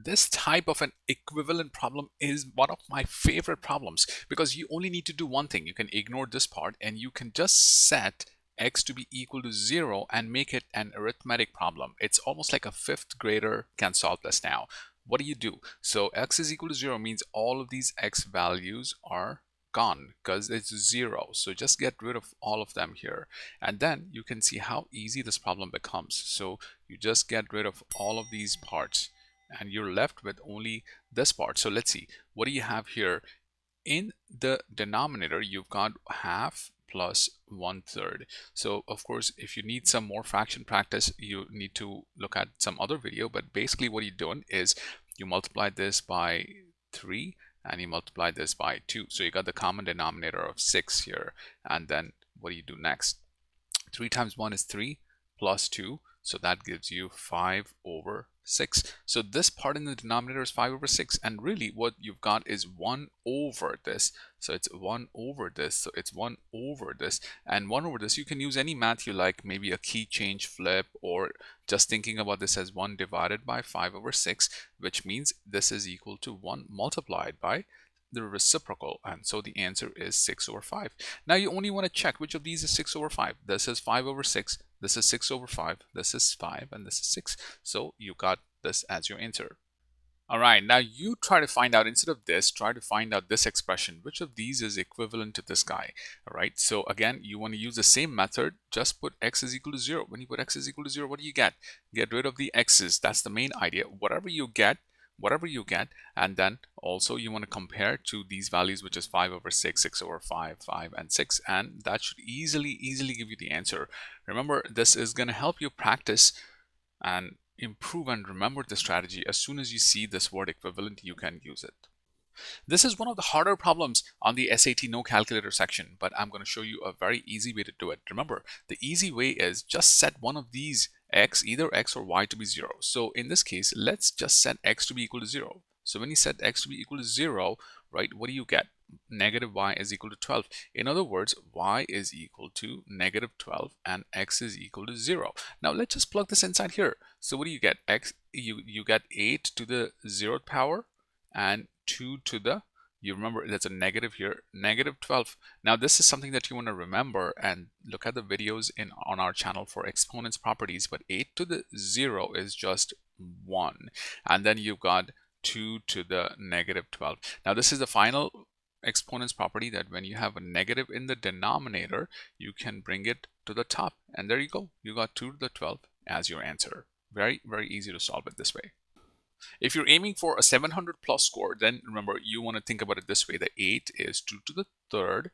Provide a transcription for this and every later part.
This type of an equivalent problem is one of my favorite problems because you only need to do one thing. You can ignore this part and you can just set x to be equal to 0 and make it an arithmetic problem. It's almost like a fifth grader can solve this now. What do? So x is equal to 0 means all of these x values are gone because it's 0. So just get rid of all of them here. And then you can see how easy this problem becomes. So you just get rid of all of these parts and you're left with only this part. So let's see, what do you have here? In the denominator, you've got half plus 1/3. So of course, if you need some more fraction practice, you need to look at some other video. But basically what you're doing is you multiply this by 3 and you multiply this by 2. So you got the common denominator of 6 here. And then what do you do next? 3 times 1 is 3 plus 2. So that gives you 5/6. So this part in the denominator is 5/6. And really what you've got is 1 over this. So it's 1 over this. So it's 1 over this. And 1 over this, you can use any math you like, maybe a key change flip, or just thinking about this as 1 divided by 5/6, which means this is equal to 1 multiplied by the reciprocal, and so the answer is 6/5. Now you only want to check which of these is 6/5. This is 5/6, this is 6/5, this is 5, and this is 6. So you got this as your answer. All right, now you try to find out, instead of this, try to find out this expression. Which of these is equivalent to this guy? All right, so again, you want to use the same method. Just put x is equal to 0. When you put x is equal to 0, what do you get? Get rid of the x's. That's the main idea. Whatever you get, and then also you want to compare to these values, which is 5/6, 6/5, 5, and 6, and that should easily give you the answer. Remember, this is going to help you practice and improve and remember the strategy. As soon as you see this word equivalent, you can use it. This is one of the harder problems on the SAT no calculator section, but I'm going to show you a very easy way to do it. Remember, the easy way is just set one of these x, either x or y, to be 0. So in this case, let's just set x to be equal to 0. So when you set x to be equal to 0, right, what do you get? Negative y is equal to 12. In other words, y is equal to negative 12 and x is equal to 0. Now let's just plug this inside here. So what do you get? X, you get 8 to the 0th power and 2 to the, you remember that's a negative here, negative 12. Now this is something that you want to remember and look at the videos on our channel for exponents properties. But 8 to the 0 is just 1, and then you've got 2 to the negative 12. Now this is the final exponents property, that when you have a negative in the denominator, you can bring it to the top, and there you go, you got 2 to the 12 as your answer. Very easy to solve it this way. If you're aiming for a 700 plus score, then remember, you want to think about it this way: the 8 is 2 to the 3rd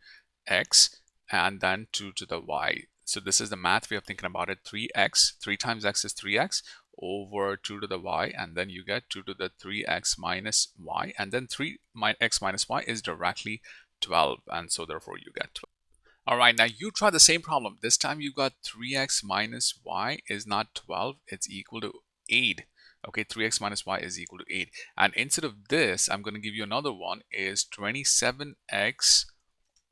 x, and then 2 to the y. So this is the math way of thinking about it. 3x, 3 times x is 3x over 2 to the y, and then you get 2 to the 3x minus y, and then 3x minus y is directly 12, and so therefore you get 12. All right, now you try the same problem. This time you got 3x minus y is not 12, it's equal to 8. Okay, 3x minus y is equal to 8. And instead of this, I'm going to give you another one, is 27x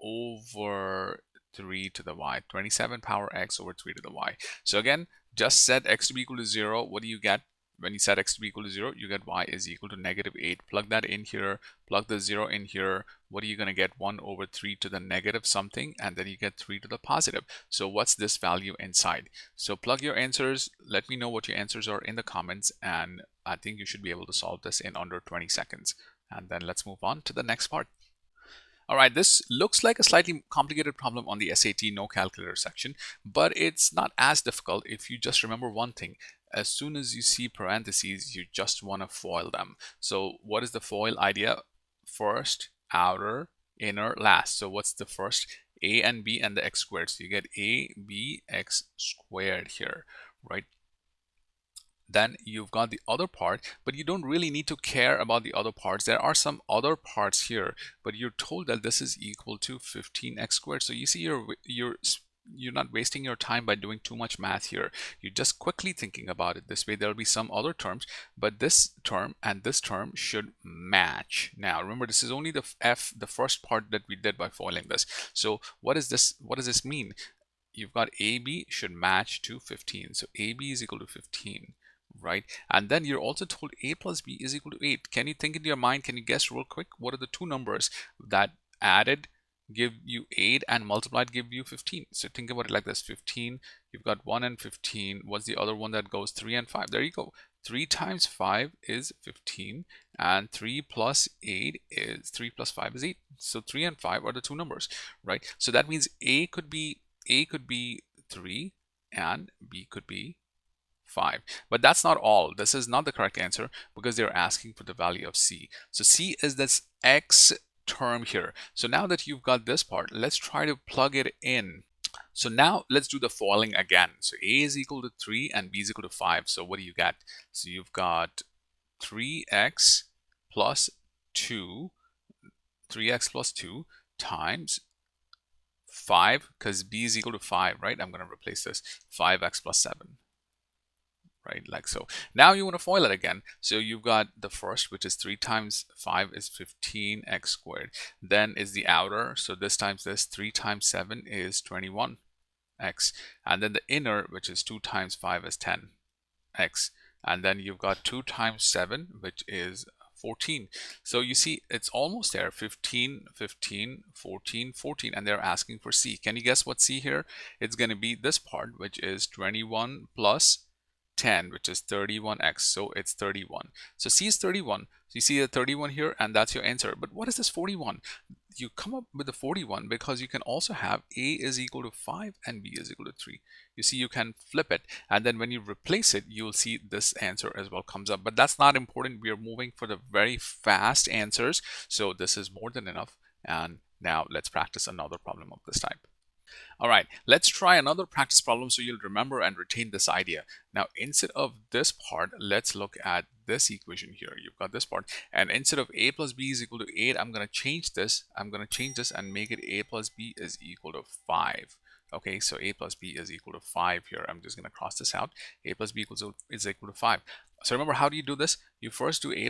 over 3 to the y. 27 power x over 3 to the y. So again, just set x to be equal to 0. What do you get? When you set x to be equal to 0, you get y is equal to negative 8. Plug that in here, plug the 0 in here. What are you going to get? 1 over 3 to the negative something, and then you get 3 to the positive. So what's this value inside? So plug your answers. Let me know what your answers are in the comments, and I think you should be able to solve this in under 20 seconds. And then let's move on to the next part. All right, this looks like a slightly complicated problem on the SAT no calculator section, but it's not as difficult if you just remember one thing. As soon as you see parentheses, you just want to FOIL them. So what is the FOIL idea? First, outer, inner, last. So what's the first? A and B and the x squared. So you get a b x squared here, right? Then you've got the other part, but you don't really need to care about the other parts. There are some other parts here, but you're told that this is equal to 15x squared. So you see, you're not wasting your time by doing too much math here. You're just quickly thinking about it this way. There'll be some other terms, but this term and this term should match. Now remember, this is only the first part that we did by foiling this. So what is this? What does this mean? You've got AB should match to 15. So AB is equal to 15. right? And then you're also told a plus b is equal to 8. Can you think in your mind, can you guess real quick, what are the two numbers that added give you 8 and multiplied give you 15? So think about it like this: 15, you've got 1 and 15. What's the other one that goes? 3 and 5. There you go. 3 times 5 is 15, and 3 plus 5 is 8. So 3 and 5 are the two numbers, right? So that means a could be 3 and b could be 5. But that's not all. This is not the correct answer because they're asking for the value of c. So c is this x term here. So now that you've got this part, let's try to plug it in. So now let's do the foiling again. So a is equal to 3 and b is equal to 5. So what do you get? So you've got 3x plus 2, 3x plus 2 times 5, because b is equal to 5, right? I'm going to replace this, 5x plus 7. Right, like so. Now you want to FOIL it again. So you've got the first, which is 3 times 5 is 15x squared. Then is the outer, so this times this, 3 times 7 is 21x. And then the inner, which is 2 times 5 is 10x. And then you've got 2 times 7, which is 14. So you see, it's almost there. 15, 15, 14, 14, and they're asking for C. Can you guess what C here? It's going to be this part, which is 21 plus 10, which is 31x. So it's 31. So C is 31. So you see the 31 here, and that's your answer. But what is this 41? You come up with the 41 because you can also have a is equal to 5 and b is equal to 3. You see, you can flip it, and then when you replace it, you'll see this answer as well comes up. But that's not important. We are moving for the very fast answers, so this is more than enough. And now let's practice another problem of this type. All right, let's try another practice problem so you'll remember and retain this idea. Now, instead of this part, let's look at this equation here. You've got this part, and instead of a plus b is equal to 8, I'm going to change this. I'm going to change this and make it a plus b is equal to 5. Okay, so a plus b is equal to 5 here. I'm just going to cross this out. A plus b is equal to 5. So remember, how do you do this? You first do a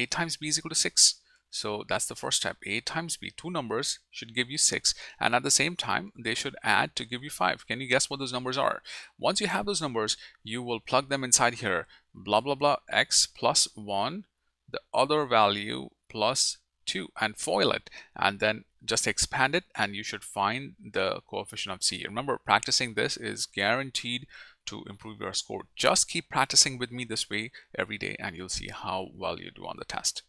times b is equal to 6. So that's the first step. A times b, two numbers should give you 6, and at the same time they should add to give you 5. Can you guess what those numbers are? Once you have those numbers, you will plug them inside here. Blah blah blah, x plus 1, the other value plus 2, and FOIL it, and then just expand it, and you should find the coefficient of c. Remember, practicing this is guaranteed to improve your score. Just keep practicing with me this way every day, and you'll see how well you do on the test.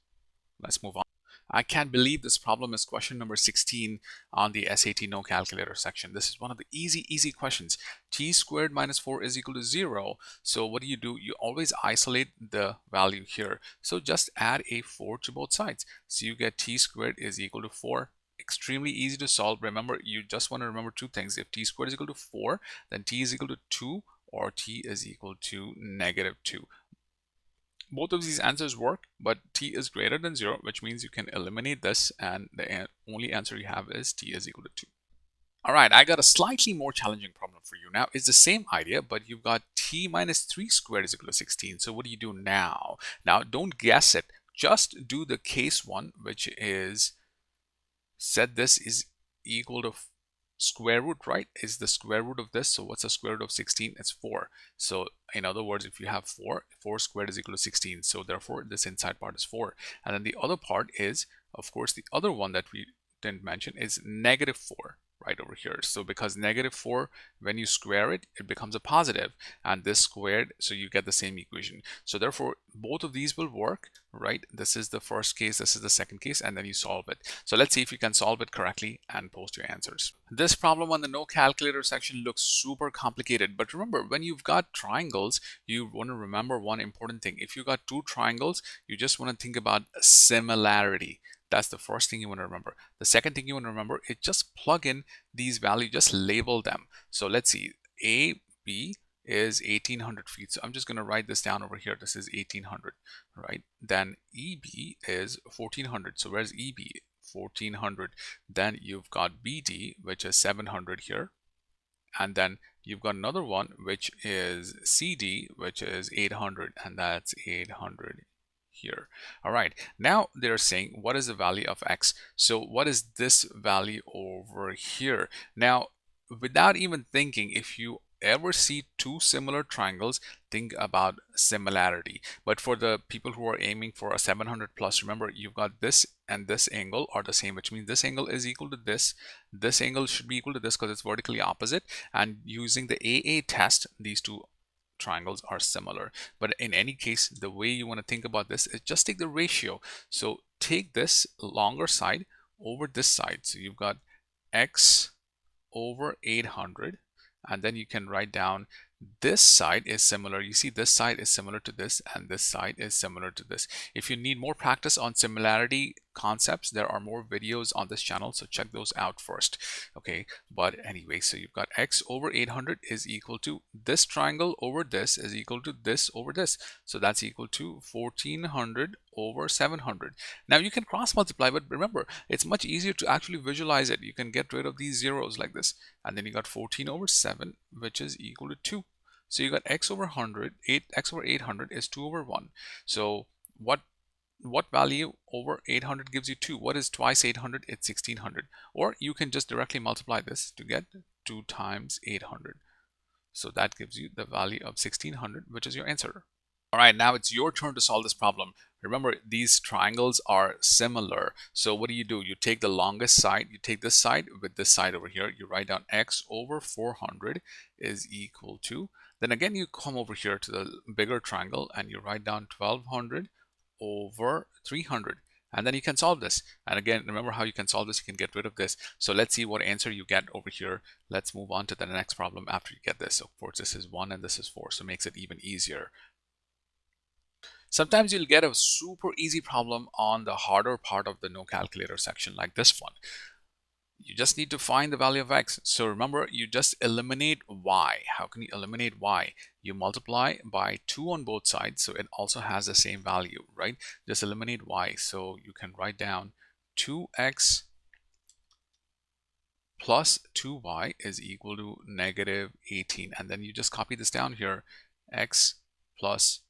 Let's move on. I can't believe this problem is question number 16 on the SAT no calculator section. This is one of the easy questions. T squared minus 4 is equal to 0. So what do? You always isolate the value here. So just add a 4 to both sides. So you get T squared is equal to 4. Extremely easy to solve. Remember, you just want to remember two things. If T squared is equal to 4, then T is equal to 2, or T is equal to negative 2. Both of these answers work, but t is greater than 0, which means you can eliminate this, and the only answer you have is t is equal to 2. All right, I got a slightly more challenging problem for you. Now, it's the same idea, but you've got t minus 3 squared is equal to 16. So what do you do now? Now, don't guess it. Just do the case 1, which is set this is equal to square root, right? Is the square root of this. So what's the square root of 16? It's 4. So in other words, if you have 4 squared is equal to 16. So therefore this inside part is 4. And then the other part is, of course, the other one that we didn't mention is negative 4 right over here. So because negative 4, when you square it, it becomes a positive, and this squared, so you get the same equation. So therefore both of these will work, right? This is the first case, this is the second case, and then you solve it. So let's see if you can solve it correctly and post your answers. This problem on the no calculator section looks super complicated, but remember, when you've got triangles, you want to remember one important thing. If you've got two triangles, you just want to think about similarity. That's the first thing you want to remember. The second thing you want to remember is just plug in these values, just label them. So let's see, AB is 1800 feet. So I'm just going to write this down over here. This is 1800, right? Then EB is 1400. So where's EB? 1400. Then you've got BD, which is 700 here. And then you've got another one, which is CD, which is 800, and that's 800 here. All right, now they're saying what is the value of x. So what is this value over here? Now, without even thinking, if you ever see two similar triangles, think about similarity. But for the people who are aiming for a 700 plus, remember you've got this and this angle are the same, which means this angle is equal to this angle should be equal to this because it's vertically opposite, and using the AA test these two triangles are similar. But in any case, the way you want to think about this is just take the ratio. So take this longer side over this side, so you've got x over 800, and then you can write down this side is similar. You see this side is similar to this and this side is similar to this. If you need more practice on similarity concepts, there are more videos on this channel, so check those out first. Okay, but anyway, so you've got x over 800 is equal to this triangle over this is equal to this over this, so that's equal to 1400 over 700. Now you can cross multiply, but remember it's much easier to actually visualize it. You can get rid of these zeros like this, and then you got 14 over 7, which is equal to 2. So you got x over 100, x over 800 is 2 over 1. So what value over 800 gives you 2? What is twice 800? It's 1600. Or you can just directly multiply this to get 2 times 800. So that gives you the value of 1600, which is your answer. All right, now it's your turn to solve this problem. Remember, these triangles are similar. So what do? You take the longest side, you take this side with this side over here, you write down x over 400 is equal to, then again you come over here to the bigger triangle and you write down 1200 over 300. And then you can solve this. And again, remember how you can solve this, you can get rid of this. So let's see what answer you get over here. Let's move on to the next problem after you get this. So of course, this is 1 and this is 4, so it makes it even easier. Sometimes you'll get a super easy problem on the harder part of the no calculator section like this one. You just need to find the value of x. So remember, you just eliminate y. How can you eliminate y? You multiply by 2 on both sides, so it also has the same value, right? Just eliminate y. So you can write down 2x plus 2y is equal to negative 18. And then you just copy this down here, x plus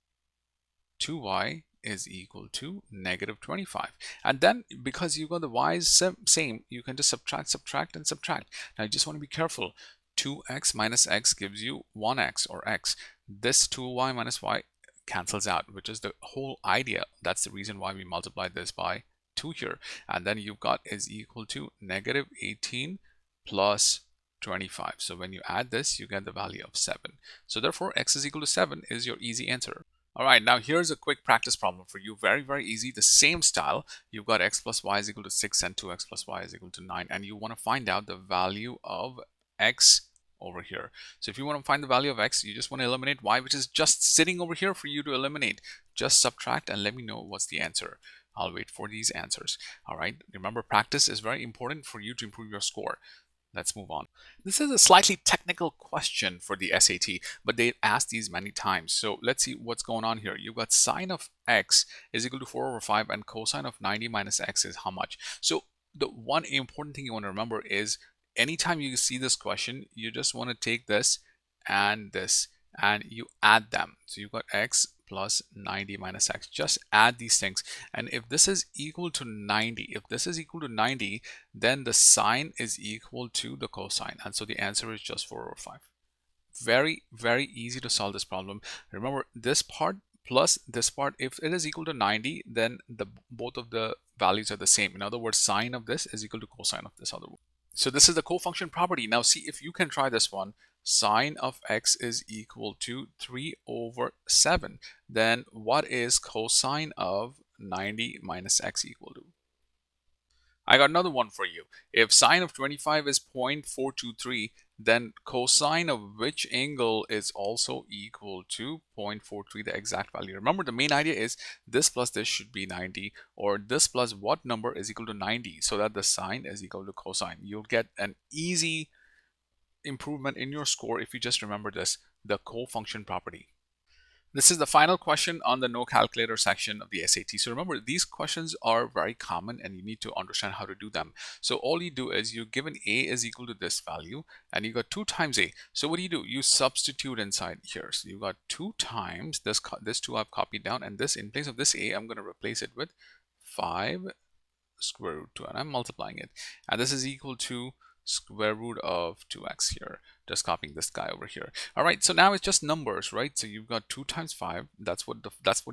2y is equal to negative 25. And then because you got the y's same, you can just subtract and subtract. Now you just want to be careful. 2x minus x gives you 1x or x. This 2y minus y cancels out, which is the whole idea. That's the reason why we multiplied this by 2 here. And then you've got is equal to negative 18 plus 25. So when you add this, you get the value of 7. So therefore, x is equal to 7 is your easy answer. All right, now here's a quick practice problem for you. Very, very easy. The same style. You've got x plus y is equal to 6 and 2x plus y is equal to 9. And you want to find out the value of x over here. So if you want to find the value of x, you just want to eliminate y, which is just sitting over here for you to eliminate. Just subtract and let me know what's the answer. I'll wait for these answers. All right, remember, practice is very important for you to improve your score. Let's move on. This is a slightly technical question for the SAT, but they asked these many times. So let's see what's going on here. You've got sine of x is equal to 4 over 5 and cosine of 90 minus x is how much? So the one important thing you want to remember is anytime you see this question, you just want to take this and you add them. So you've got x plus 90 minus x. Just add these things. And if this is equal to 90, then the sine is equal to the cosine. And so the answer is just 4 over 5. Very, very easy to solve this problem. Remember, this part plus this part, if it is equal to 90, then both of the values are the same. In other words, sine of this is equal to cosine of this other one. So this is the cofunction property. Now see if you can try this one. Sine of x is equal to 3 over 7. Then what is cosine of 90 minus x equal to? I got another one for you. If sine of 25 is 0.423, then cosine of which angle is also equal to 0.43, the exact value? Remember, the main idea is this plus this should be 90, or this plus what number is equal to 90, so that the sine is equal to cosine. You'll get an easy improvement in your score if you just remember this, the cofunction property. This is the final question on the no calculator section of the SAT. So remember, these questions are very common and you need to understand how to do them. So all you do is you're given a is equal to this value and you got 2 times a. So what do? You substitute inside here. So you got 2 times this 2 I've copied down, and this, in place of this a, I'm going to replace it with 5 square root 2, and I'm multiplying it. And this is equal to square root of 2x here. Just copying this guy over here. All right, so now it's just numbers, right? So you've got 2 times 5. That's what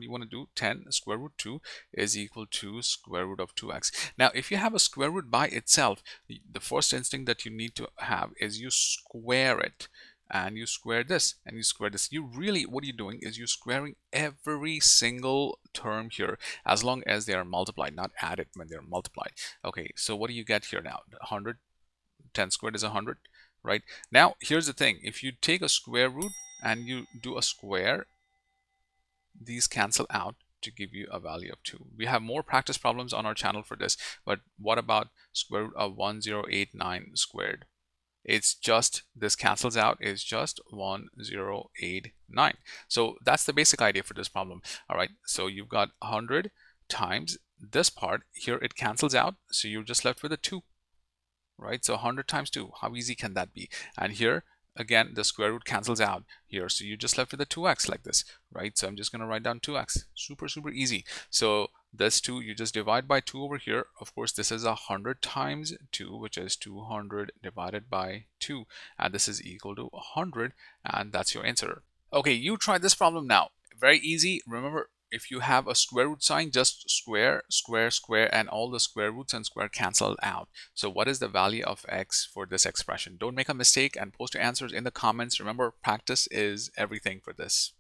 you want to do. 10 square root 2 is equal to square root of 2x. Now, if you have a square root by itself, the first instinct that you need to have is you square it. And you square this and you square this. You really, what you're doing is you're squaring every single term here as long as they are multiplied, not added when they're multiplied. Okay, so what do you get here now? 100, 10 squared is 100, right? Now, here's the thing. If you take a square root and you do a square, these cancel out to give you a value of 2. We have more practice problems on our channel for this, but what about square root of 1089 squared? It's just, this cancels out, is just 1089. So that's the basic idea for this problem. All right, so you've got 100 times this part here, it cancels out, so you're just left with a 2, right? So 100 times 2, how easy can that be? And here again, the square root cancels out here, so you just left with a 2x like this, right? So I'm just going to write down 2x. Super easy. So this 2, you just divide by 2 over here. Of course, this is 100 times 2, which is 200 divided by 2, and this is equal to 100, and that's your answer. Okay, you try this problem now. Very easy. Remember, if you have a square root sign, just square, square, square, and all the square roots and square cancel out. So what is the value of x for this expression? Don't make a mistake and post your answers in the comments. Remember, practice is everything for this.